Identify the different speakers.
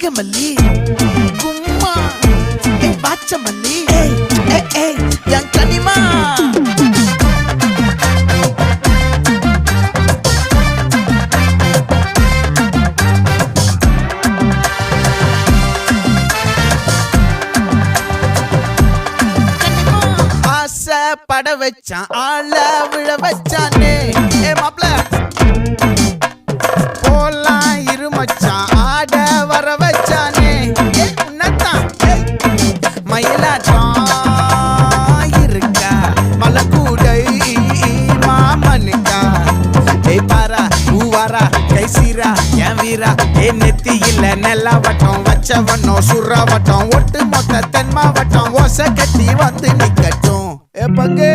Speaker 1: நாகமல்லி கும்மா பாச்சமல்லி என் கனிமா பட வச்சான் ஆள விழ வச்சானே மாப்ள போலாம் இருமச்சான் ஆட வர வச்சானே உன்னதான் மயிலாட்டம் இருக்கா மலக்கூடை மாமனுக்கா பாரா பூவாரா கைசீரா என் வீரா நெத்தி இல்ல நெல்லா வட்டம் வச்சவனும் சுறா வட்டம் ஒட்டு மொத்த தென் மாவட்டம் ஓசை கட்டி வந்து நிக்கட்டும் பங்கே